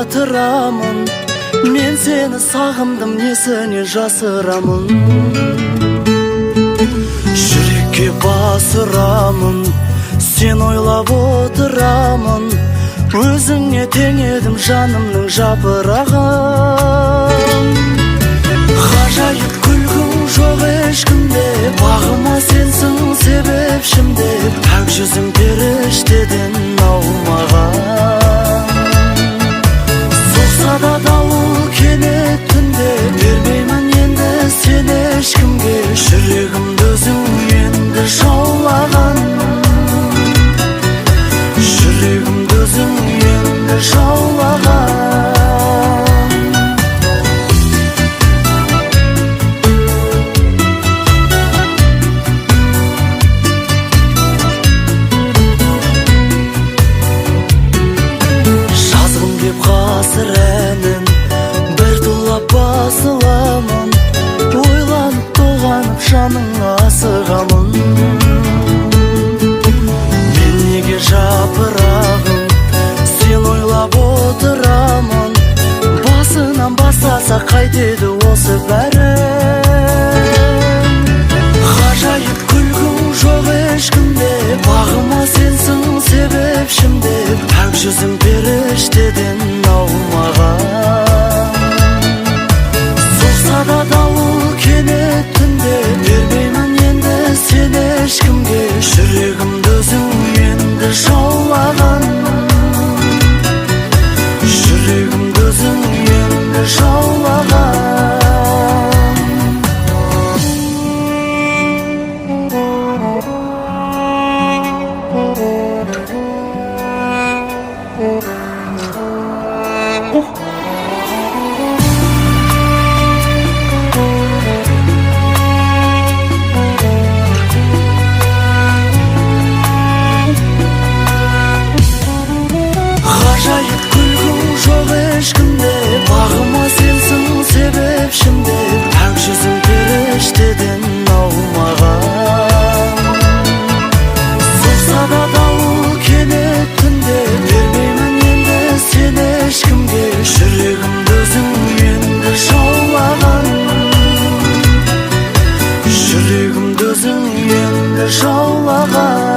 батырамын. Мен сені сағындым, несіне жасырамын. Жүрекке басырамын, сен ойлап отырамын. Өзіңе тең едім жанымның жапырағын. Ғажайып күлгің жоқ ешкімде, бағыма сенсің себепшімде. Пәк жүзің періштеден аумаған. Соқса да дауыл кенет түнде, бермеймін енді сен ешкімге. Жүрегімді өзің енді жаулаған. Жүрегімді өзің енді жаулаған. Жазғым кеп ғасыр әнін бір тулап басыламын. Ойланып толғанып жаныңа асығамын. Мен неге жапырағым, сен ойлап отырамын. Басынан бастаса қайтеді осы бәрі. Ғажайып күлгің жоқ ешкімде, бағыма сенсің себепшімде. Пәк жүзің періштеден аумаған. Соқса да дауыл кенет түнде, бермеймін енді сен ешкімге. Жүрегімді өзің енді жаулаған. Жүрегімді өзің енді жаулаған. Ғажайып күлгің жоқ ешкімде, бағыма сенсің себепшімде. Пәк жүзің періштеден аумаған. Соқса да дауыл кенет түнде, бермеймін енді сен ешкімге. Жүрегімді өзің енді жаулаған. Жүрегімді өзің енді жаулаған.